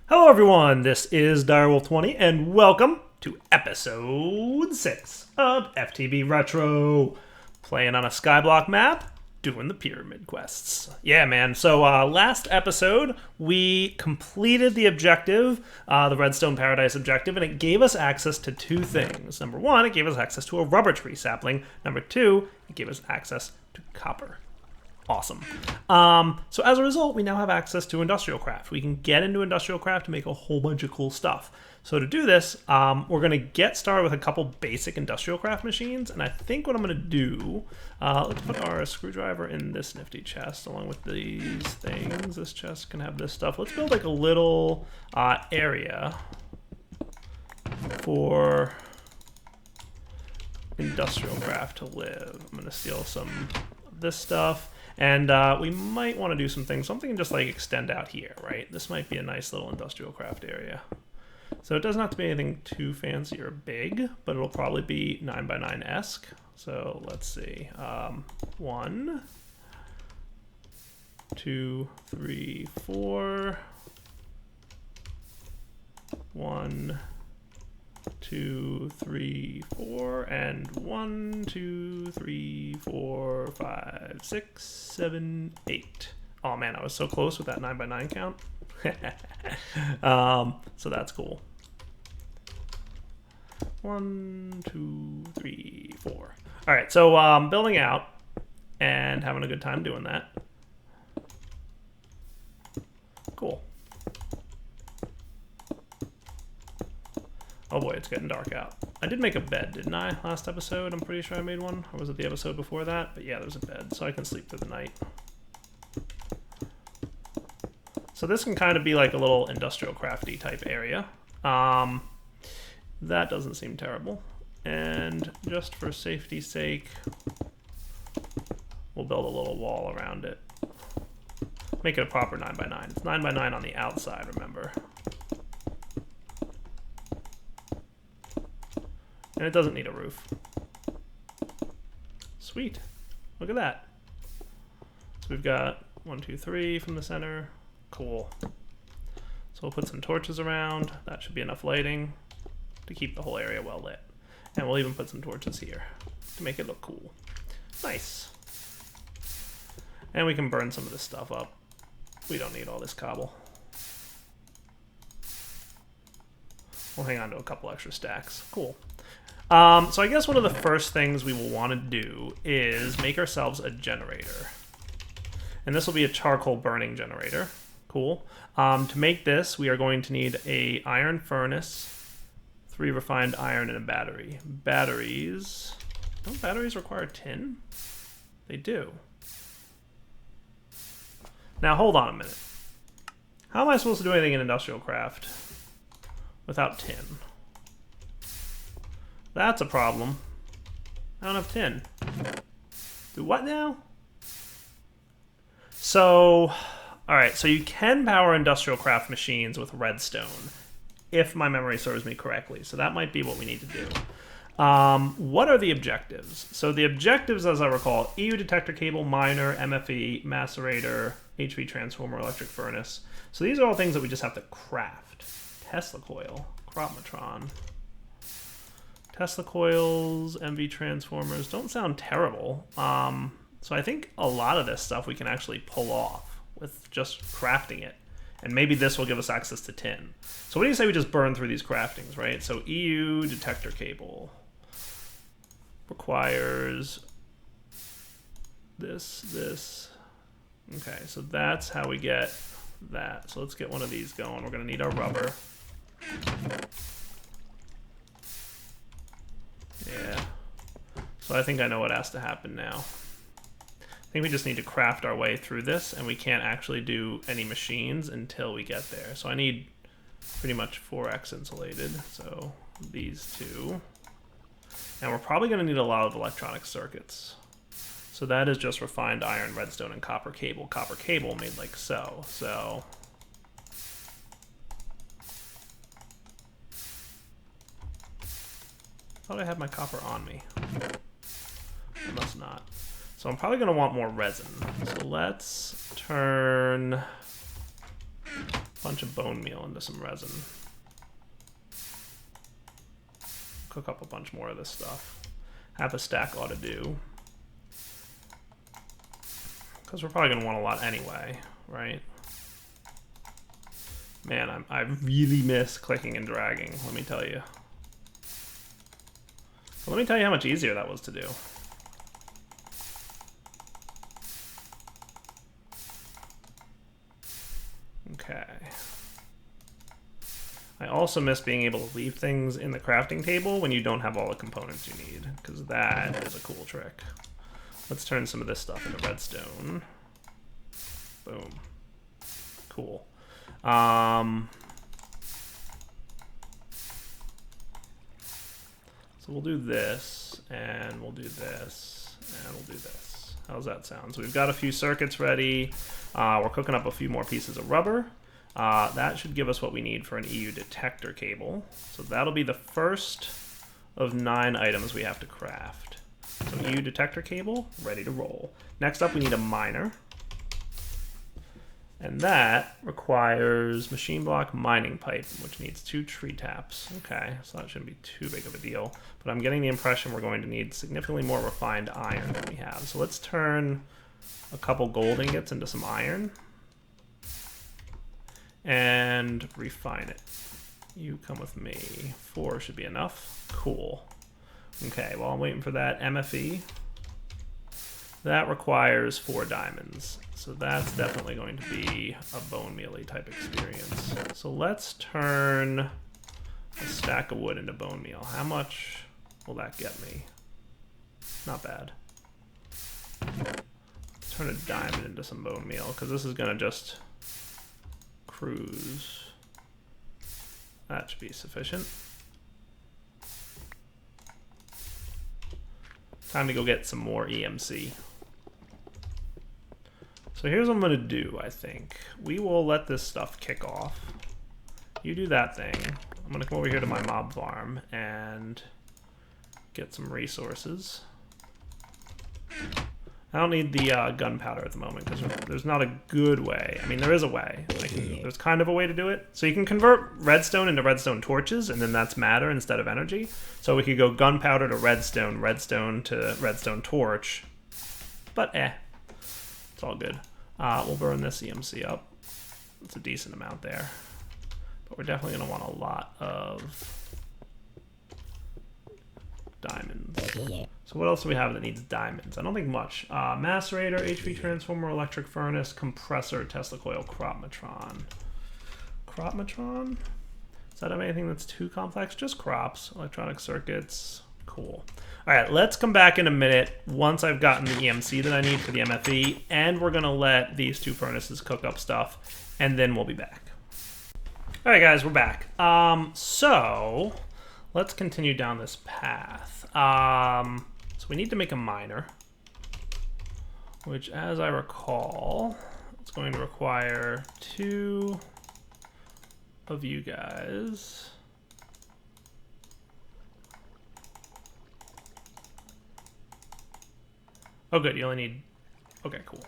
Hello everyone, this is Direwolf20 and welcome to episode 6 of FTB Retro. Playing on a skyblock map, doing the pyramid quests. Yeah man, so last episode we completed the objective, the Redstone Paradise objective, and it gave us access to two things. Number one, it gave us access to a rubber tree sapling. Number two, it gave us access to copper. Awesome. So as a result, we now have access to industrial craft. We can get into industrial craft to make a whole bunch of cool stuff. So to do this, we're going to get started with a couple basic industrial craft machines. And I think what I'm going to do, let's put our screwdriver in this nifty chest along with these things. This chest can have this stuff. Let's build like a little area for industrial craft to live. I'm going to steal some of this stuff. And we might want to do some things. Something just like extend out here, right? This might be a nice little industrial craft area. So it doesn't have to be anything too fancy or big, but it'll probably be 9x9-esque. So let's see. 1, 2, 3, 4. 1, 2, 3, 4, and 1, 2, 3, 4, 5, 6, 7, 8. Oh man, I was so close with that 9x9 count. So that's cool. 1, 2, 3, 4. All right, so building out and having a good time doing that. Cool. Oh boy, it's getting dark out. I did make a bed, didn't I, last episode? I'm pretty sure I made one. Or was it the episode before that? But yeah, there's a bed, so I can sleep through the night. So this can kind of be like a little industrial crafty type area. That doesn't seem terrible. And just for safety's sake, we'll build a little wall around it. Make it a proper 9x9. It's 9x9 on the outside, remember. And it doesn't need a roof. Sweet. Look at that. So we've got 1, 2, 3 from the center. Cool. So we'll put some torches around. That should be enough lighting to keep the whole area well lit. And we'll even put some torches here to make it look cool. Nice. And we can burn some of this stuff up. We don't need all this cobble. We'll hang on to a couple extra stacks. Cool. So I guess one of the first things we will want to do is make ourselves a generator. And this will be a charcoal burning generator. Cool. To make this, we are going to need a iron furnace, 3 refined iron, and a battery. Batteries... Don't batteries require tin? They do. Now hold on a minute. How am I supposed to do anything in industrial craft without tin? That's a problem. I don't have tin. Do what now? So, alright, so you can power industrial craft machines with redstone, if my memory serves me correctly. So that might be what we need to do. What are the objectives? So the objectives, as I recall, EU detector cable, miner, MFE, macerator, HV transformer, electric furnace. So these are all things that we just have to craft. Tesla coil, cropmatron. Tesla coils, MV transformers don't sound terrible. So I think a lot of this stuff we can actually pull off with just crafting it. And maybe this will give us access to tin. So what do you say we just burn through these craftings, right? So EU detector cable requires this. Okay, so that's how we get that. So let's get one of these going. We're going to need our rubber. Yeah. So I think I know what has to happen now. I think we just need to craft our way through this, and we can't actually do any machines until we get there. So I need pretty much 4x insulated, so these two. And we're probably going to need a lot of electronic circuits. So that is just refined iron, redstone, and copper cable. Copper cable made like so. So I thought I had my copper on me. I must not. So I'm probably going to want more resin. So let's turn a bunch of bone meal into some resin. Cook up a bunch more of this stuff. Half a stack ought to do. Because we're probably going to want a lot anyway, right? Man, I really miss clicking and dragging, let me tell you. But let me tell you how much easier that was to do. Okay. I also miss being able to leave things in the crafting table when you don't have all the components you need, because that is a cool trick. Let's turn some of this stuff into redstone. Boom. Cool. So we'll do this, and we'll do this, and we'll do this. How's that sound? So we've got a few circuits ready. We're cooking up a few more pieces of rubber. That should give us what we need for an EU detector cable. So that'll be the first of 9 items we have to craft. So EU detector cable, ready to roll. Next up, we need a miner. And that requires machine block mining pipe, which needs 2 tree taps. Okay, so that shouldn't be too big of a deal. But I'm getting the impression we're going to need significantly more refined iron than we have. So let's turn a couple gold ingots into some iron. And refine it. You come with me. 4 should be enough. Cool. Okay, while I'm waiting for that MFE, that requires 4 diamonds. So that's definitely going to be a bone mealy type experience. So let's turn a stack of wood into bone meal. How much will that get me? Not bad. Let's turn a diamond into some bone meal, because this is going to just cruise. That should be sufficient. Time to go get some more EMC. So here's what I'm going to do, I think. We will let this stuff kick off. You do that thing. I'm going to come over here to my mob farm and get some resources. I don't need the gunpowder at the moment because there's not a good way. I mean, there is a way. There's kind of a way to do it. So you can convert redstone into redstone torches, and then that's matter instead of energy. So we could go gunpowder to redstone, redstone to redstone torch. But it's all good. We'll burn this EMC up. It's a decent amount there. But we're definitely going to want a lot of diamonds. So what else do we have that needs diamonds? I don't think much. Macerator, HV transformer, electric furnace, compressor, Tesla coil, cropmatron. Cropmatron? Does that have anything that's too complex? Just crops, electronic circuits. Cool. All right, let's come back in a minute once I've gotten the EMC that I need for the MFE, and we're going to let these 2 furnaces cook up stuff, and then we'll be back. All right, guys, we're back. So let's continue down this path. So we need to make a miner, which, as I recall, it's going to require 2 of you guys. Oh, good. You only need... Okay, cool.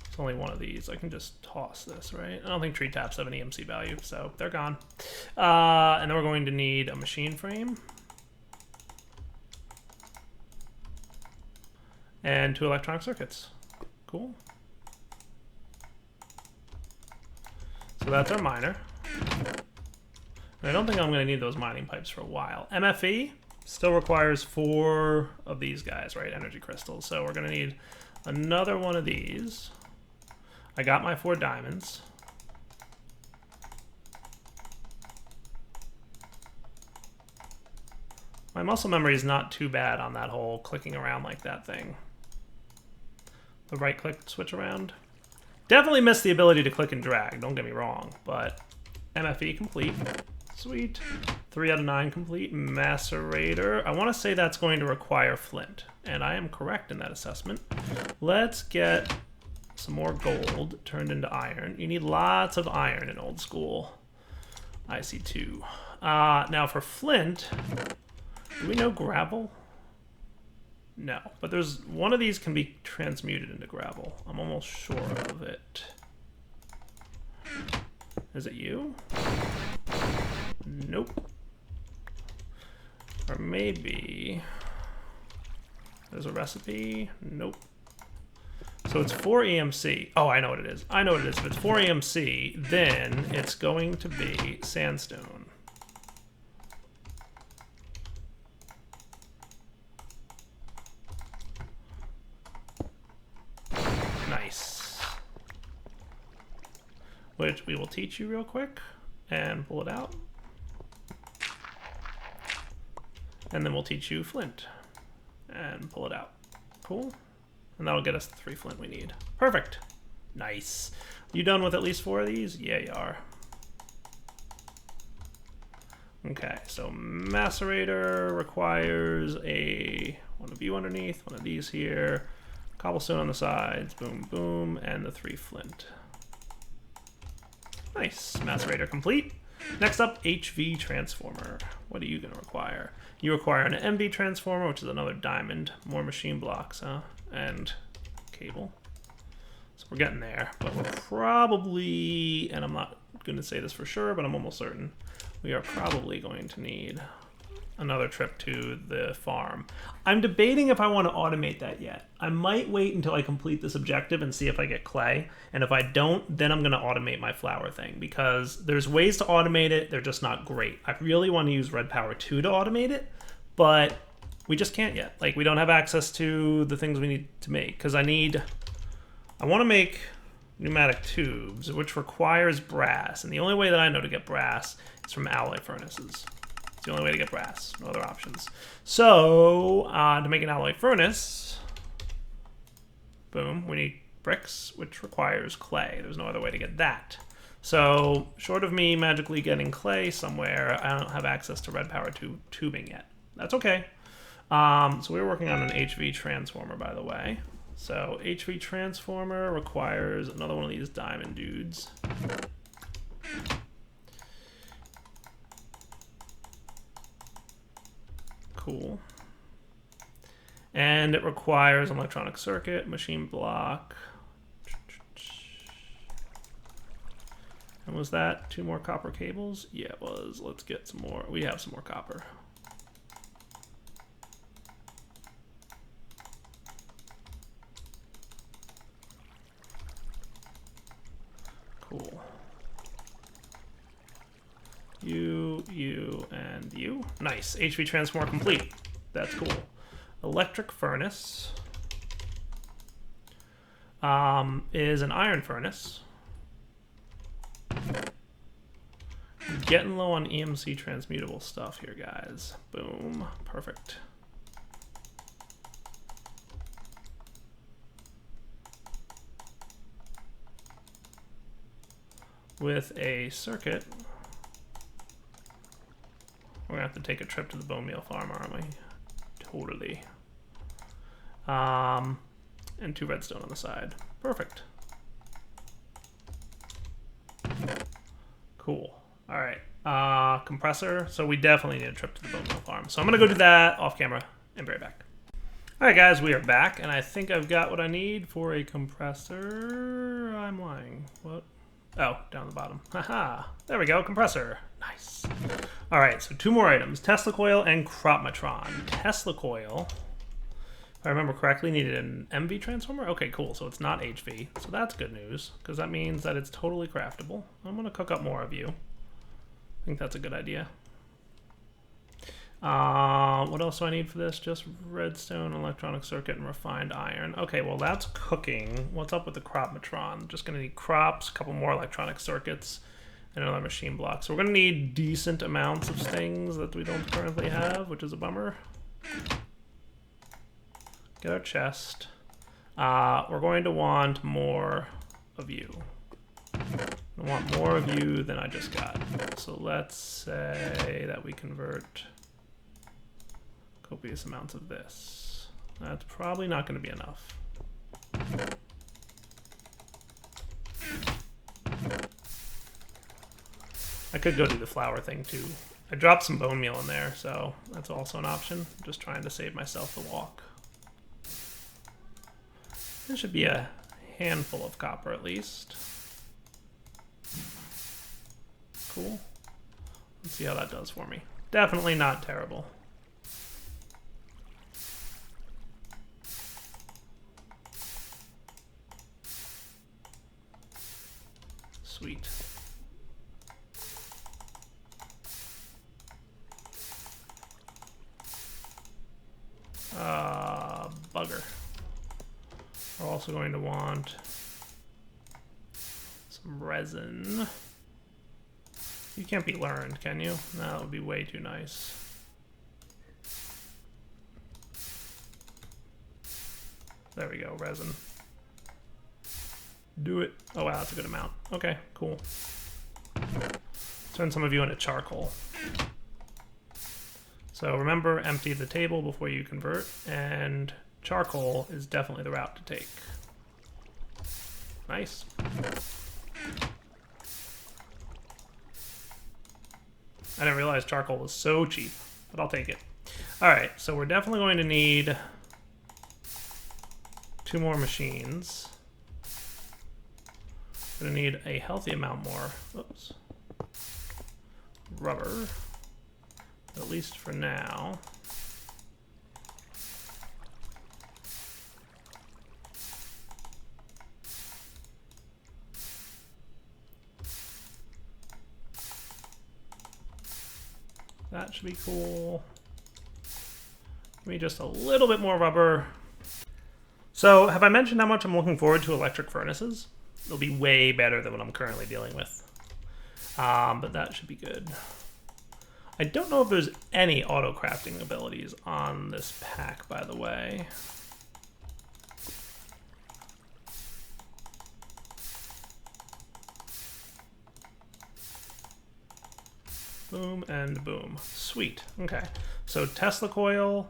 It's only one of these. I can just toss this, right? I don't think tree taps have an EMC value, so they're gone. And then we're going to need a machine frame. And 2 electronic circuits. Cool. So that's our miner. And I don't think I'm going to need those mining pipes for a while. MFE still requires 4 of these guys, right? Energy crystals. So we're going to need another one of these. I got my 4 diamonds. My muscle memory is not too bad on that whole clicking around like that thing. The right click switch around. Definitely missed the ability to click and drag, don't get me wrong, but MFE complete. Sweet. 3 out of 9 complete. Macerator. I want to say that's going to require flint, and I am correct in that assessment. Let's get some more gold turned into iron. You need lots of iron in old school. IC2. Now for flint, do we know gravel? No, but there's one of these can be transmuted into gravel. I'm almost sure of it. Is it you? Nope. Or maybe there's a recipe. Nope. So it's 4 EMC. Oh, I know what it is. I know what it is. If it's 4 EMC, then it's going to be sandstone. Nice. Which we will teach you real quick and pull it out. And then we'll teach you flint and pull it out. Cool. And that'll get us the 3 flint we need. Perfect. Nice. You done with at least 4 of these? Yeah, you are. Okay, so macerator requires one of you underneath, one of these here, cobblestone on the sides, boom, boom, and the 3 flint. Nice. Macerator complete. Next up, HV transformer. What are you going to require? You require an MV transformer, which is another diamond. More machine blocks, huh? And cable. So we're getting there. But we're probably, and I'm not going to say this for sure, but I'm almost certain, we are probably going to need another trip to the farm. I'm debating if I want to automate that yet. I might wait until I complete this objective and see if I get clay. And if I don't, then I'm going to automate my flour thing, because there's ways to automate it. They're just not great. I really want to use Red Power 2 to automate it, but we just can't yet. Like, we don't have access to the things we need to make, because I want to make pneumatic tubes, which requires brass. And the only way that I know to get brass is from alloy furnaces. It's the only way to get brass. No other options. So, to make an alloy furnace, boom, we need bricks, which requires clay. There's no other way to get that. So, short of me magically getting clay somewhere, I don't have access to Red Power 2 tubing yet. That's okay. So we're working on an HV transformer, by the way. So HV transformer requires another one of these diamond dudes. Cool. And it requires an electronic circuit, machine block. And was that 2 more copper cables? Yeah, it was. Let's get some more. We have some more copper. Cool. You, and you. Nice. HV transformer complete. That's cool. Electric furnace is an iron furnace. Getting low on EMC transmutable stuff here, guys. Boom. Perfect. With a circuit, we're gonna have to take a trip to the bone meal farm, aren't we? Totally. And 2 redstone on the side. Perfect. Cool. All right. Compressor. So we definitely need a trip to the bone meal farm. So I'm gonna go do that off camera and be right back. All right, guys, we are back, and I think I've got what I need for a compressor. I'm lying. What? Oh, down the bottom. Haha. There we go. Compressor. Nice. All right, so 2 more items. Tesla coil and Cropmatron. Tesla coil, if I remember correctly, needed an MV transformer. Okay, cool. So it's not HV. So that's good news, because that means that it's totally craftable. I'm going to cook up more of you. I think that's a good idea. What else do I need for this? Just redstone, electronic circuit, and refined iron. Okay, well, that's cooking. What's up with the Cropmatron? Just going to need crops, a couple more electronic circuits, and another machine block. So we're going to need decent amounts of things that we don't currently have, which is a bummer. Get our chest. We're going to want more of you. I want more of you than I just got. So let's say that we convert copious amounts of this. That's probably not going to be enough. I could go do the flour thing too. I dropped some bone meal in there, so that's also an option. I'm just trying to save myself the walk. There should be a handful of copper at least. cool. Let's see how that does for me. Definitely not terrible. Sweet. Bugger. We're also going to want some resin. You can't be learned, can you? No, that would be way too nice. There we go, resin. Do it. Oh wow, that's a good amount. Okay, cool. Turn some of you into charcoal. So remember, empty the table before you convert, and charcoal is definitely the route to take. Nice. I didn't realize charcoal was so cheap, but I'll take it. All right, so we're definitely going to need 2 more machines. Gonna need a healthy amount more, oops, rubber, at least for now. That should be cool. Give me just a little bit more rubber. So, have I mentioned how much I'm looking forward to electric furnaces? It'll be way better than what I'm currently dealing with. But that should be good. I don't know if there's any auto crafting abilities on this pack, by the way. Boom and boom. Sweet. Okay. So Tesla coil,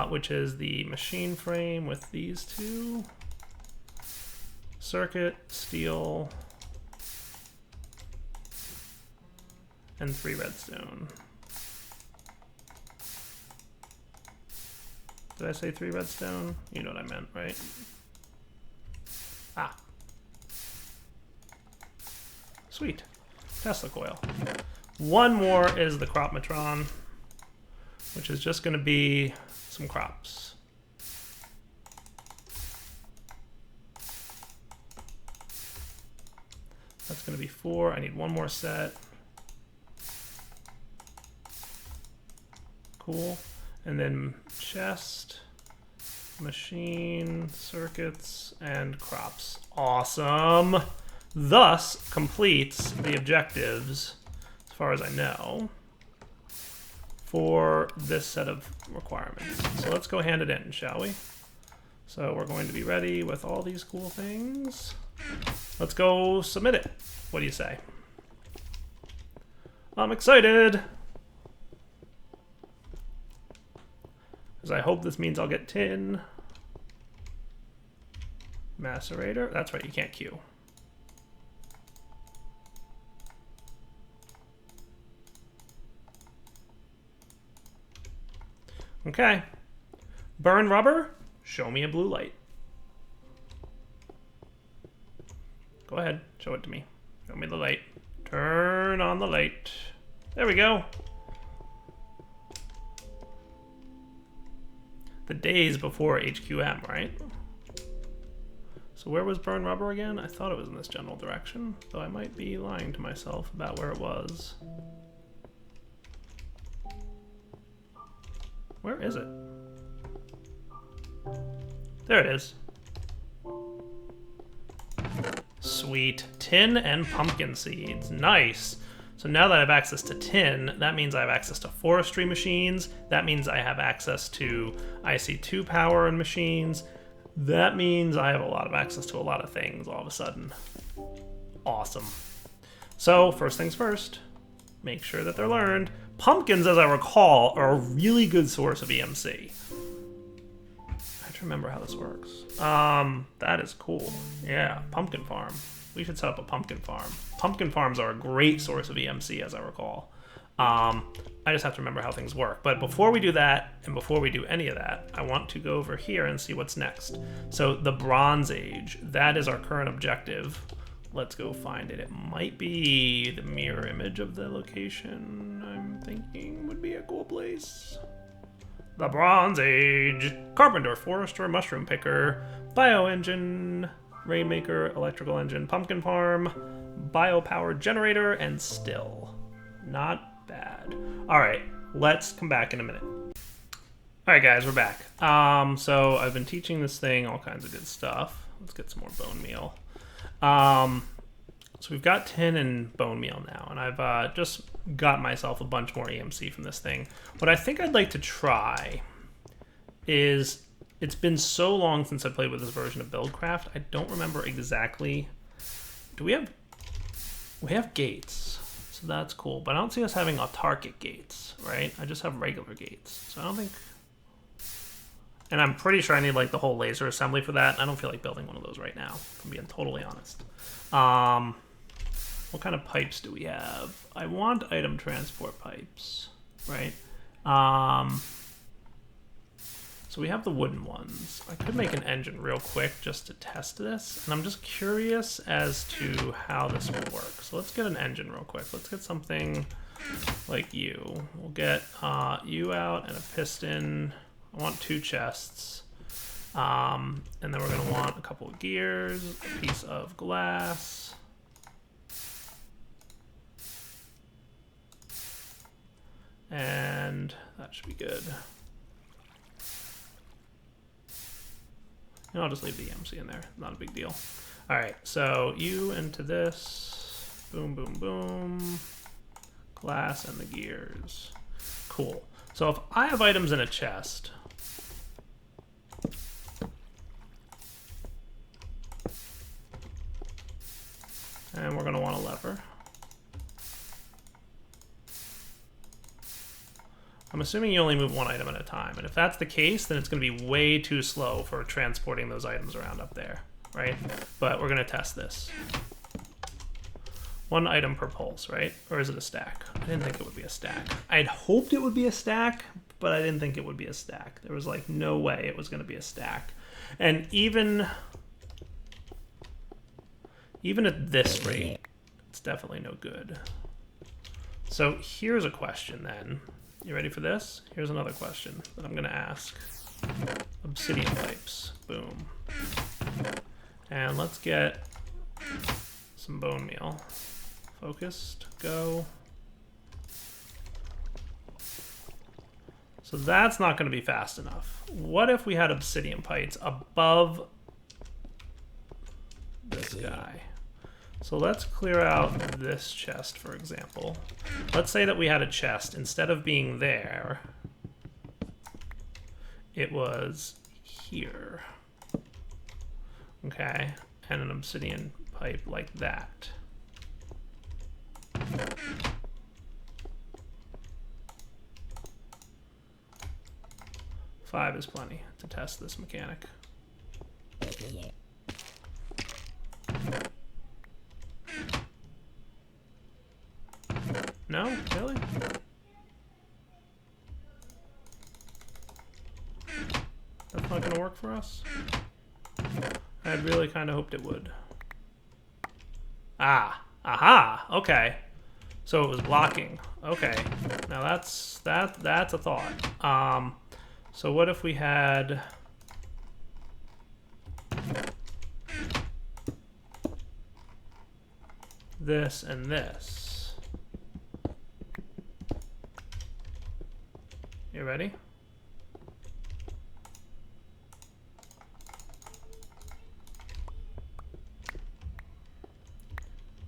which is the machine frame with these 2. Circuit, steel, and 3 redstone. Did I say 3 redstone? You know what I meant, right? Ah. Sweet. Tesla coil. 1 more is the cropmatron, which is just going to be some crops. That's going to be 4. I need 1 more set. Cool. And then chest, machine, circuits, and crops. Awesome. Thus completes the objectives, as far as I know, for this set of requirements. So let's go hand it in, shall we? So we're going to be ready with all these cool things. Let's go submit it. What do you say? I'm excited! Because I hope this means I'll get tin. Macerator. That's right, you can't queue. Okay. Burn rubber. Show me a blue light. Go ahead, show it to me. Show me the light. Turn on the light. There we go. The days before HQM, right? So where was burn rubber again? I thought it was in this general direction, though I might be lying to myself about where it was. Where is it? There it is. Sweet. Tin and pumpkin seeds. Nice. So now that I have access to tin, that means I have access to forestry machines. That means I have access to IC2 power and machines. That means I have a lot of access to a lot of things all of a sudden. Awesome. So first things first, make sure that they're learned. Pumpkins, as I recall, are a really good source of EMC. I have to remember how this works. That is cool. Yeah, pumpkin farm. We should set up a pumpkin farm. Pumpkin farms are a great source of EMC, as I recall. I just have to remember how things work. But before we do that, and before we do any of that, I want to go over here and see what's next. So the Bronze Age, that is our current objective. let's go find it. It might be the mirror image of the location I'm thinking would be a cool place. The Bronze Age. Carpenter, forester, mushroom picker, bioengine, rainmaker, electrical engine, pumpkin farm, biopower generator, and still. Not bad. All right, let's come back in a minute. All right, guys, we're back. So I've been teaching this thing all kinds of good stuff. Let's get some more bone meal. So we've got tin and bone meal now, and I've just got myself a bunch more EMC from this thing. What I think I'd like to try is, it's been so long since I played with this version of Buildcraft, I don't remember exactly. We have gates, so that's cool, but I don't see us having autarkic gates, right? I just have regular gates, so I don't think. And I'm pretty sure I need like the whole laser assembly for that. I don't feel like building one of those right now, if I'm being totally honest. What kind of pipes do we have? I want item transport pipes, right? So we have the wooden ones. I could make an engine real quick just to test this. And I'm just curious as to how this will work. So let's get an engine real quick. Let's get something like you. We'll get you out and a piston. I want 2 chests. And then we're gonna want a couple of gears, a piece of glass. And that should be good. And I'll just leave the EMC in there, not a big deal. All right, so you into this, boom, boom, boom. Glass and the gears, cool. So if I have items in a chest, and we're gonna want a lever. I'm assuming you only move 1 item at a time, and if that's the case, then it's going to be way too slow for transporting those items around up there, right? But we're going to test this. 1 item per pulse, right? Or is it a stack? I didn't think it would be a stack. I'd hoped it would be a stack, but I didn't think it would be a stack. There was like no way it was going to be a stack. And even at this rate, it's definitely no good. So here's a question then. You ready for this? Here's another question that I'm going to ask. Obsidian pipes. Boom. And let's get some bone meal. Focused. Go. So that's not going to be fast enough. What if we had obsidian pipes above this guy? So let's clear out this chest, for example. Let's say that we had a chest. Instead of being there, it was here. Okay, and an obsidian pipe like that. Five is plenty to test this mechanic. No? Really? That's not going to work for us? I really kind of hoped it would. Ah. Aha! Okay. So it was blocking. Okay. Now that's a thought. So what if we had this and this? You ready?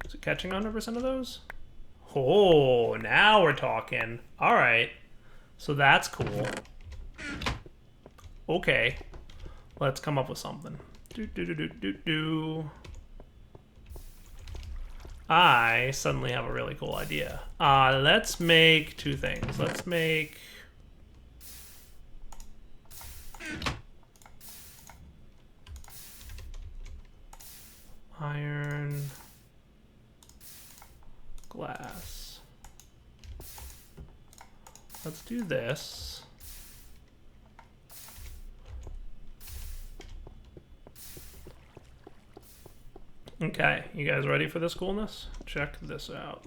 Is it catching 100% of those? Oh, now we're talking. All right. So that's cool. Okay. Let's come up with something. I suddenly have a really cool idea. Let's make 2 things. Let's make iron, glass. Let's do this. Okay, you guys ready for this coolness? Check this out.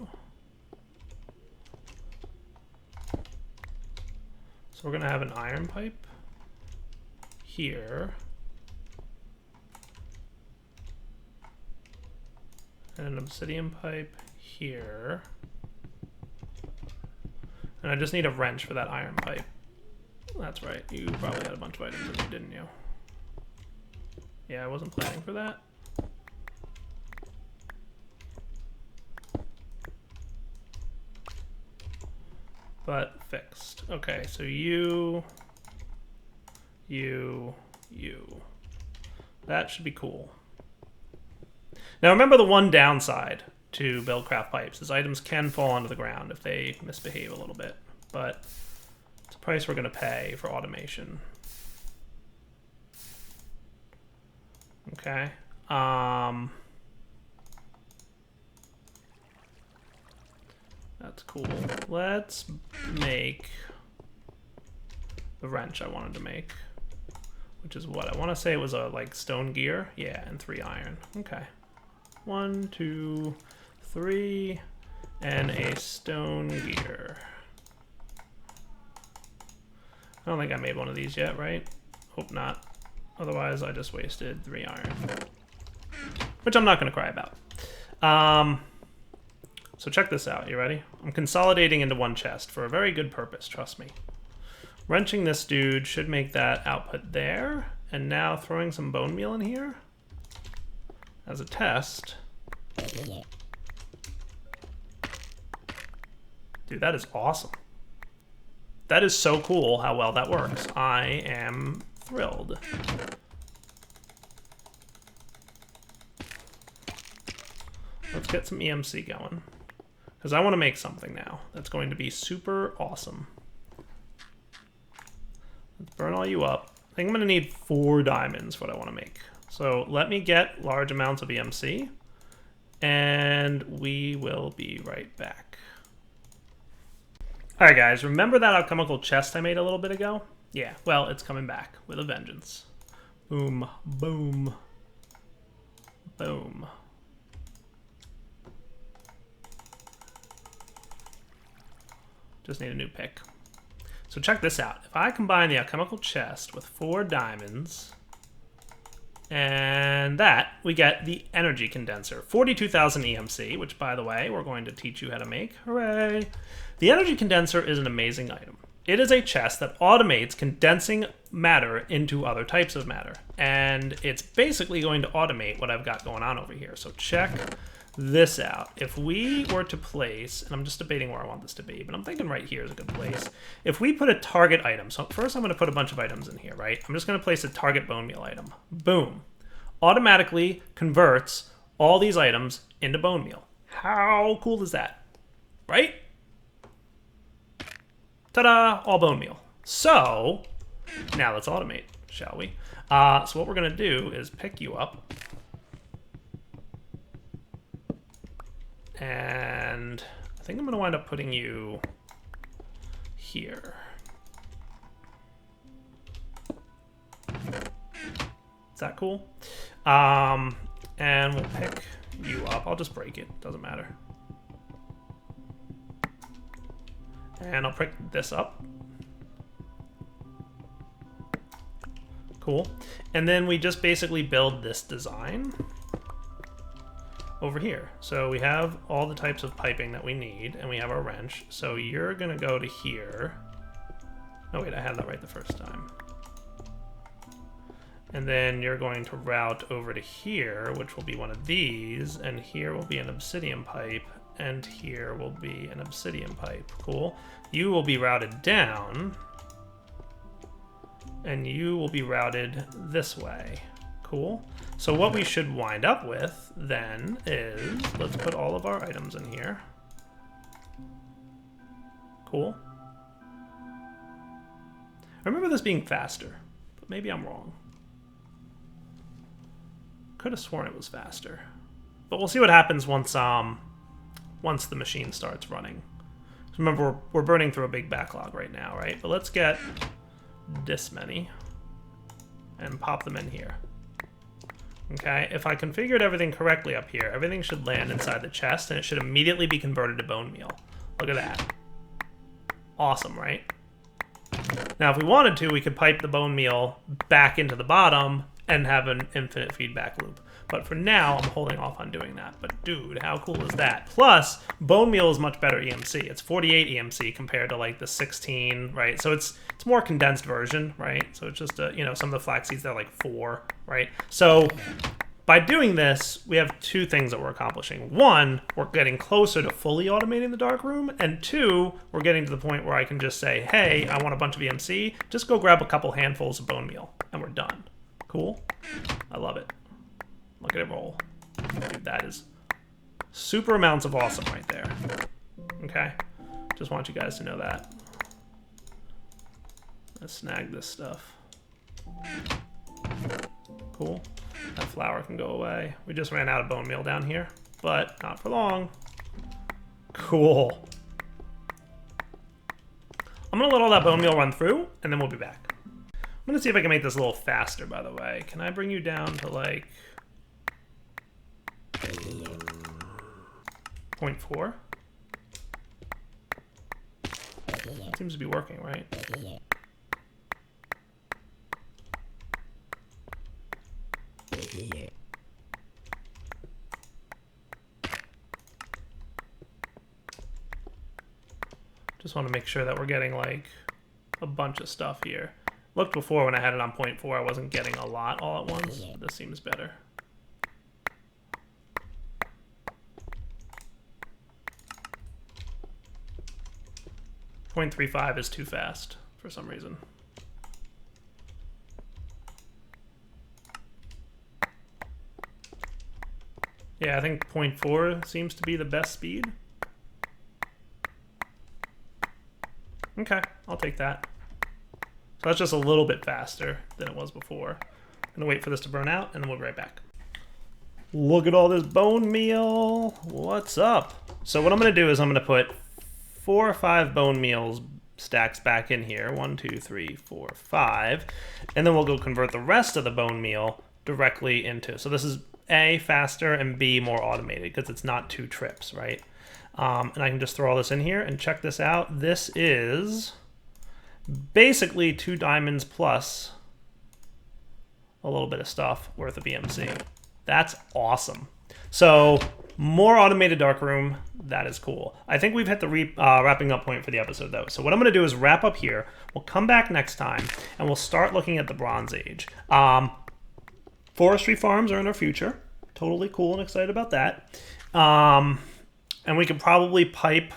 So we're gonna have an iron pipe here. And an obsidian pipe here. And I just need a wrench for that iron pipe. That's right, you probably had a bunch of items in you, didn't you? Yeah, I wasn't planning for that. But fixed. Okay, so you. That should be cool. Now remember the one downside to buildcraft pipes is items can fall onto the ground if they misbehave a little bit, but it's a price we're going to pay for automation. Okay. That's cool. Let's make the wrench I wanted to make, which is what I want to say it was a like stone gear. Yeah, and 3 iron. Okay. 1, 2, 3, and a stone gear. I don't think I made one of these yet, right? Hope not. Otherwise, I just wasted 3 iron, which I'm not going to cry about. So check this out. You ready? I'm consolidating into one chest for a very good purpose, trust me. Wrenching this dude should make that output there, and now throwing some bone meal in here as a test. Dude, that is awesome. That is so cool how well that works. I am thrilled. Let's get some EMC going, because I want to make something now that's going to be super awesome. Let's burn all you up. I think I'm going to need 4 diamonds for what I want to make. So let me get large amounts of EMC, and we will be right back. Alright guys, remember that alchemical chest I made a little bit ago? Yeah, well, it's coming back with a vengeance. Boom, boom, boom. Just need a new pick. So check this out. If I combine the alchemical chest with 4 diamonds and that, we get the energy condenser. 42,000 EMC, which by the way, we're going to teach you how to make. Hooray! The energy condenser is an amazing item. It is a chest that automates condensing matter into other types of matter. And it's basically going to automate what I've got going on over here. So check this out. If we were to place, and I'm just debating where I want this to be, but I'm thinking right here is a good place. If we put a target item, so first I'm going to put a bunch of items in here, right? I'm just going to place a target bone meal item. Boom. Automatically converts all these items into bone meal. How cool is that? Right? Ta-da! All bone meal. So, now let's automate, shall we? So what we're going to do is pick you up. And I think I'm going to wind up putting you here. Is that cool? And we'll pick you up. I'll just break it. Doesn't matter. And I'll pick this up. Cool. And then we just basically build this design over here. So we have all the types of piping that we need, and we have our wrench. So you're gonna go to here. Oh wait, I had that right the first time. And then you're going to route over to here, which will be one of these, and here will be an obsidian pipe, and here will be an obsidian pipe. Cool. You will be routed down, and you will be routed this way. Cool. So what we should wind up with then is, let's put all of our items in here. Cool. I remember this being faster, but maybe I'm wrong. Could have sworn it was faster, but we'll see what happens once the machine starts running. Remember, we're burning through a big backlog right now, right? But let's get this many and pop them in here. Okay, if I configured everything correctly up here, everything should land inside the chest, and it should immediately be converted to bone meal. Look at that. Awesome, right? Now, if we wanted to, we could pipe the bone meal back into the bottom and have an infinite feedback loop. But for now, I'm holding off on doing that. But dude, how cool is that? Plus, bone meal is much better EMC. It's 48 EMC compared to like the 16, right? So it's more condensed version, right? So it's just, you know, some of the flax seeds, they're like 4, right? So by doing this, we have 2 things that we're accomplishing. 1, we're getting closer to fully automating the darkroom, and 2, we're getting to the point where I can just say, hey, I want a bunch of EMC, just go grab a couple handfuls of bone meal, and we're done. Cool? I love it. Look at it roll. Dude, that is super amounts of awesome right there. Okay? Just want you guys to know that. Let's snag this stuff. Cool. That flour can go away. We just ran out of bone meal down here, but not for long. Cool. I'm gonna let all that bone meal run through, and then we'll be back. I'm gonna see if I can make this a little faster, by the way. Can I bring you down to like 0.4? Seems to be working, right? Just want to make sure that we're getting like a bunch of stuff here. Looked before when I had it on 0.4, I wasn't getting a lot all at once, but this seems better. .35 is too fast for some reason. Yeah, I think 0.4 seems to be the best speed. Okay, I'll take that. So that's just a little bit faster than it was before. I'm gonna wait for this to burn out, and then we'll be right back. Look at all this bone meal. What's up? So what I'm gonna do is I'm gonna put 4 or 5 bone meals stacks back in here. 1, 2, 3, 4, 5. And then we'll go convert the rest of the bone meal directly into. So this is A, faster, and B, more automated because it's not 2 trips, right? And I can just throw all this in here and check this out. This is basically 2 diamonds plus a little bit of stuff worth of EMC. That's awesome. So more automated darkroom. That is cool. I think we've hit the wrapping up point for the episode, though. So what I'm going to do is wrap up here. We'll come back next time, and we'll start looking at the Bronze Age. Forestry farms are in our future. Totally cool and excited about that. And we could probably pipe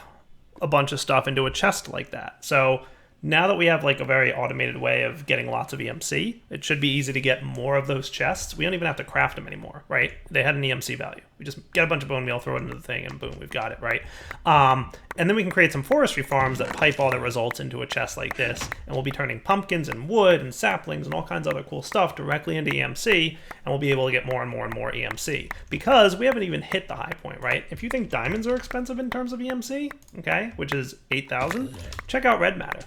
a bunch of stuff into a chest like that. So now that we have like a very automated way of getting lots of EMC, it should be easy to get more of those chests. We don't even have to craft them anymore, right? They had an EMC value. We just get a bunch of bone meal, throw it into the thing, and boom, we've got it, right? And then we can create some forestry farms that pipe all the results into a chest like this, and we'll be turning pumpkins and wood and saplings and all kinds of other cool stuff directly into EMC, and we'll be able to get more and more and more EMC because we haven't even hit the high point, right? If you think diamonds are expensive in terms of EMC, okay, which is 8,000, check out red matter.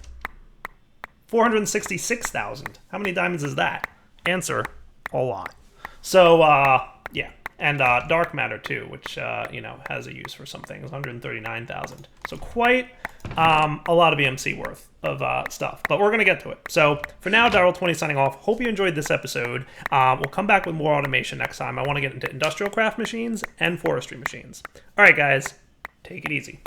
466,000. How many diamonds is that? Answer, a lot. So, yeah. And dark matter, too, which, you know, has a use for some things. 139,000. So quite a lot of EMC worth of stuff. But we're going to get to it. So for now, Darryl20 signing off. Hope you enjoyed this episode. We'll come back with more automation next time. I want to get into industrial craft machines and forestry machines. All right, guys. Take it easy.